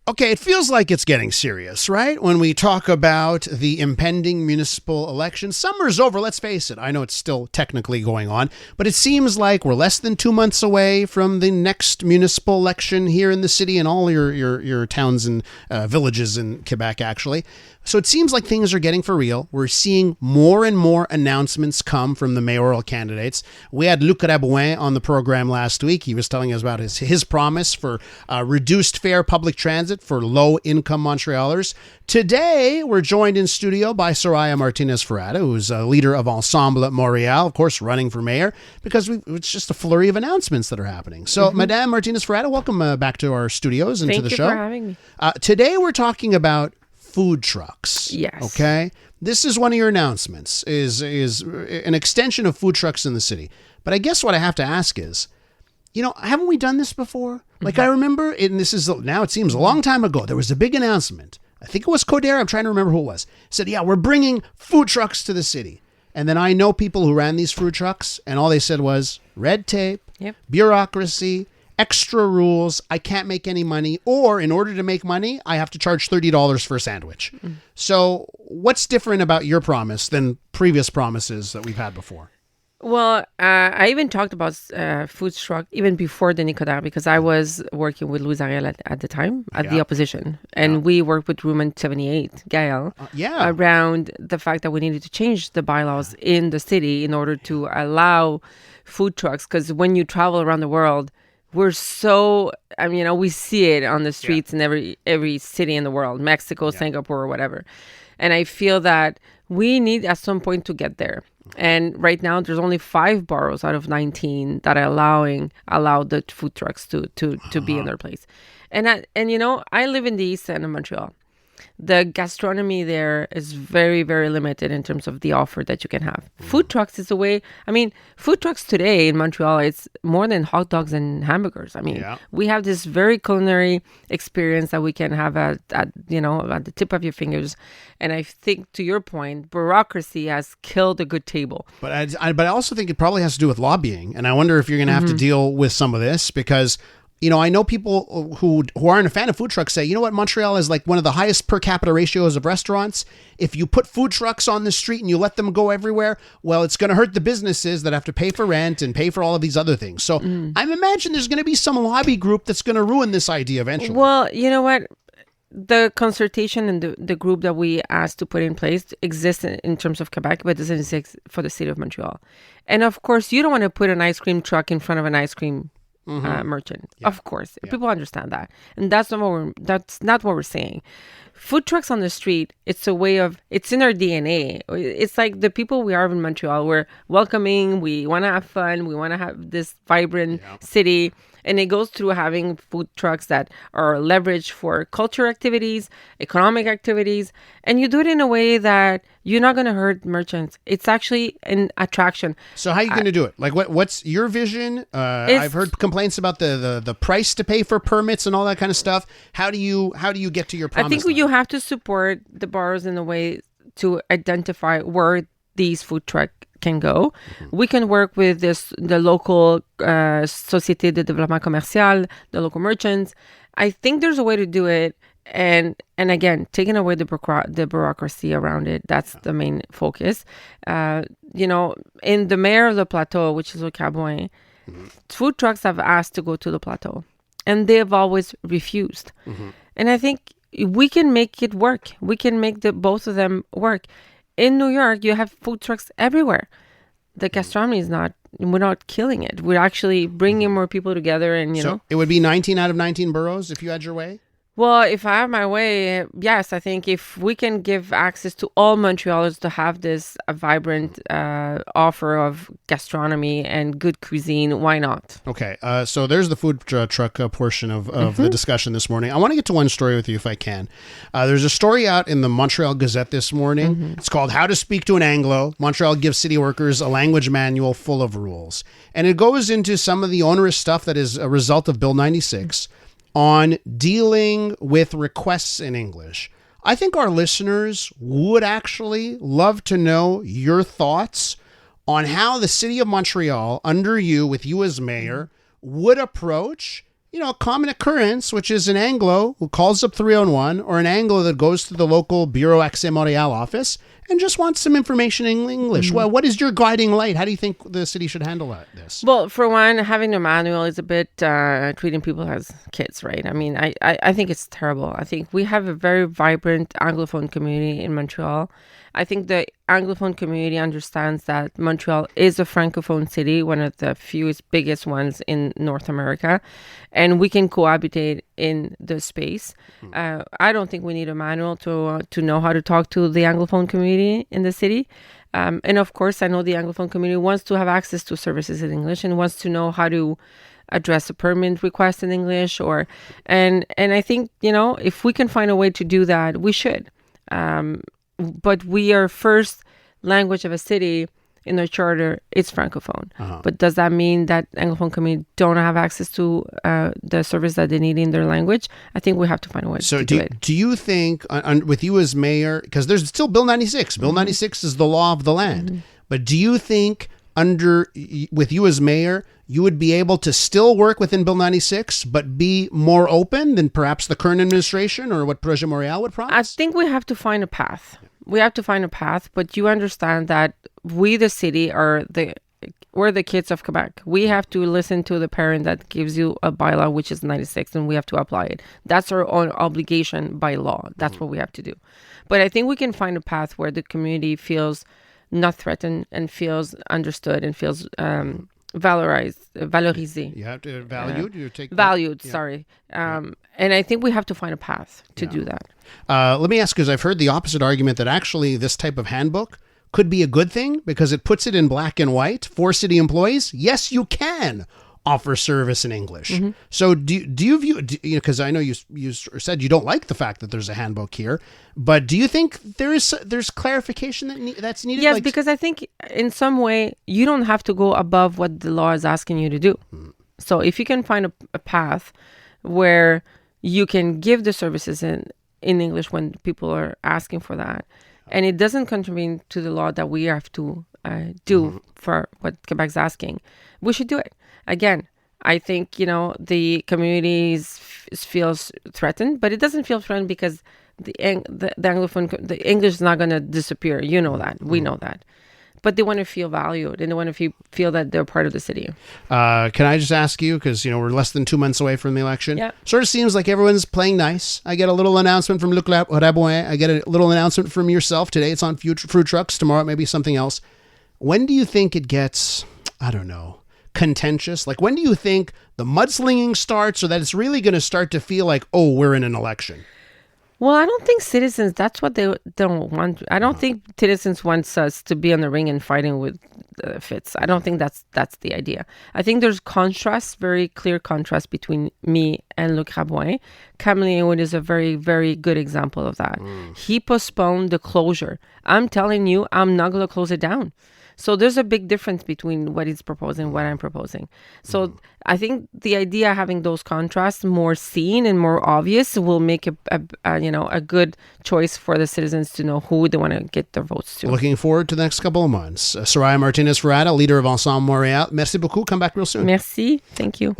Okay, it feels like it's getting serious, right? When we talk about the impending municipal election. Summer's over, let's face it. I know it's still technically going on, but it seems like we're less than 2 months away from the next municipal election here in the city and all your towns and villages in Quebec, actually. So it seems like things are getting for real. We're seeing more and more announcements come from the mayoral candidates. We had Luc Rabouin on the program last week. He was telling us about his promise for reduced fare public transit for low-income Montrealers. Today, we're joined in studio by Soraya Martinez Ferrada, who's a leader of Ensemble at Montreal, of course, running for mayor, because it's just a flurry of announcements that are happening. So, Madame Martinez Ferrada, welcome back to our studios and to the show. Thank you for having me. Today, we're talking about food trucks. Yes. Okay. This is one of your announcements, is an extension of food trucks in the city. But I guess what I have to ask is, haven't we done this before? Like I remember, and this is now it seems a long time ago, there was a big announcement. I think it was Coderre. I'm trying to remember who it was. Said, yeah, we're bringing food trucks to the city. And then I know people who ran these food trucks, and all they said was red tape, bureaucracy, extra rules, I can't make any money, or in order to make money, I have to charge $30 for a sandwich. So what's different about your promise than previous promises that we've had before? Well, I even talked about food truck even before the Nicodère because I was working with Louis Ariel at the time at the opposition. And we worked with Room 78, Gael, around the fact that we needed to change the bylaws in the city in order to allow food trucks. Because when you travel around the world, we're so, we see it on the streets in every city in the world, Mexico, Singapore, or whatever. And I feel that we need at some point to get there. And right now, there's only 5 boroughs out of 19 that are allow the food trucks to be in their place. And I live in the east end of Montreal. The gastronomy there is very, very limited in terms of the offer that you can have. Food trucks is a way. Food trucks today in Montreal, it's more than hot dogs and hamburgers. We have this very culinary experience that we can have at the tip of your fingers. And I think, to your point, bureaucracy has killed a good table. But I also think it probably has to do with lobbying. And I wonder if you're going to have to deal with some of this because I know people who aren't a fan of food trucks say, you know what, Montreal is like one of the highest per capita ratios of restaurants. If you put food trucks on the street and you let them go everywhere, well, it's going to hurt the businesses that have to pay for rent and pay for all of these other things. So I imagine there's going to be some lobby group that's going to ruin this idea eventually. Well, you know what? The consultation and the group that we asked to put in place exists in terms of Quebec, but doesn't exist for the city of Montreal. And of course, you don't want to put an ice cream truck in front of an ice cream merchant. Of course, people understand that, and that's not what we're saying. Food trucks on the street, it's a way of, it's in our DNA. It's like the people we are in Montreal. We're welcoming. We want to have fun. We want to have this vibrant city. And it goes through having food trucks that are leveraged for culture activities, economic activities, and you do it in a way that you're not going to hurt merchants. It's actually an attraction. So how are you going to do it? Like, what's your vision? I've heard complaints about the price to pay for permits and all that kind of stuff. How do you get to your promise? I think you have to support the boroughs in a way to identify where these food trucks can go. We can work with the local Société de Développement Commercial, the local merchants. I think there's a way to do it, and again, taking away the bureaucracy around it. That's the main focus. In the mayor of the plateau, which is Luc Rabouin, food trucks have asked to go to the plateau, and they have always refused. And I think we can make it work. We can make both of them work. In New York, you have food trucks everywhere. The gastronomy is we're not killing it. We're actually bringing more people together and, So it would be 19 out of 19 boroughs if you had your way? Well, if I have my way, yes, I think if we can give access to all Montrealers to have this vibrant offer of gastronomy and good cuisine, why not? Okay, so there's the food truck portion of the discussion this morning. I want to get to one story with you if I can. There's a story out in the Montreal Gazette this morning. It's called How to Speak to an Anglo. Montreal gives city workers a language manual full of rules. And it goes into some of the onerous stuff that is a result of Bill 96. On dealing with requests in English. I think our listeners would actually love to know your thoughts on how the city of Montreal, under you, with you as mayor, would approach a common occurrence, which is an Anglo who calls up 301 or an Anglo that goes to the local Bureau Accès Montreal office and just wants some information in English. Well, what is your guiding light? How do you think the city should handle this? Well, for one, having a manual is a bit treating people as kids, right? I mean, I think it's terrible. I think we have a very vibrant Anglophone community in Montreal. I think the Anglophone community understands that Montreal is a Francophone city, one of the fewest, biggest ones in North America, and we can cohabitate in the space. I don't think we need a manual to know how to talk to the Anglophone community in the city. And of course, I know the Anglophone community wants to have access to services in English and wants to know how to address a permit request in English. And I think, if we can find a way to do that, we should. But we are first language of a city in the charter, it's Francophone. But does that mean that Anglophone community don't have access to the service that they need in their language? I think we have to find a way to do it. So do you think, with you as mayor, because there's still Bill 96. Bill 96 is the law of the land. But do you think with you as mayor, you would be able to still work within Bill 96, but be more open than perhaps the current administration or what Projet Montréal would promise? I think we have to find a path. We have to find a path, but you understand that we, the city, we're the kids of Quebec. We have to listen to the parent that gives you a bylaw, which is 96, and we have to apply it. That's our own obligation by law. That's what we have to do. But I think we can find a path where the community feels not threatened and feels understood and feels valorisé. You have to valued. Sorry. And I think we have to find a path to do that. Let me ask, because I've heard the opposite argument that actually this type of handbook could be a good thing because it puts it in black and white for city employees. Yes, you can offer service in English. So do you view, because I know you said you don't like the fact that there's a handbook here, but do you think there's clarification that's needed? Yes, because I think in some way you don't have to go above what the law is asking you to do. So if you can find a path where you can give the services in English when people are asking for that, and it doesn't contravene to the law that we have to do for what Quebec's asking, we should do it. Again, I think, the community feels threatened, but it doesn't feel threatened because the Anglophone, the English is not going to disappear. You know that. We know that. But they want to feel valued and they want to feel that they're part of the city. Can I just ask you, because, we're less than 2 months away from the election. Yeah. Sort of seems like everyone's playing nice. I get a little announcement from Luc Rabouin. I get a little announcement from yourself. Today it's on fruit trucks. Tomorrow it may be something else. When do you think it gets, I don't know, contentious? Like, when do you think the mudslinging starts, or that it's really going to start to feel like, oh, we're in an election? Well, I don't think citizens, that's what they don't want. I don't think citizens want us to be on the ring and fighting with Fitz. I don't think that's the idea. I think there's contrast, very clear contrast between me and Luc Rabouin. Kamel is a very, very good example of that. He postponed the closure. I'm telling you, I'm not going to close it down. So there's a big difference between what he's proposing and what I'm proposing. So I think the idea of having those contrasts more seen and more obvious will make a good choice for the citizens to know who they want to get their votes to. Looking forward to the next couple of months. Soraya Martinez Ferrada, leader of Ensemble Montreal. Merci beaucoup. Come back real soon. Merci. Thank you.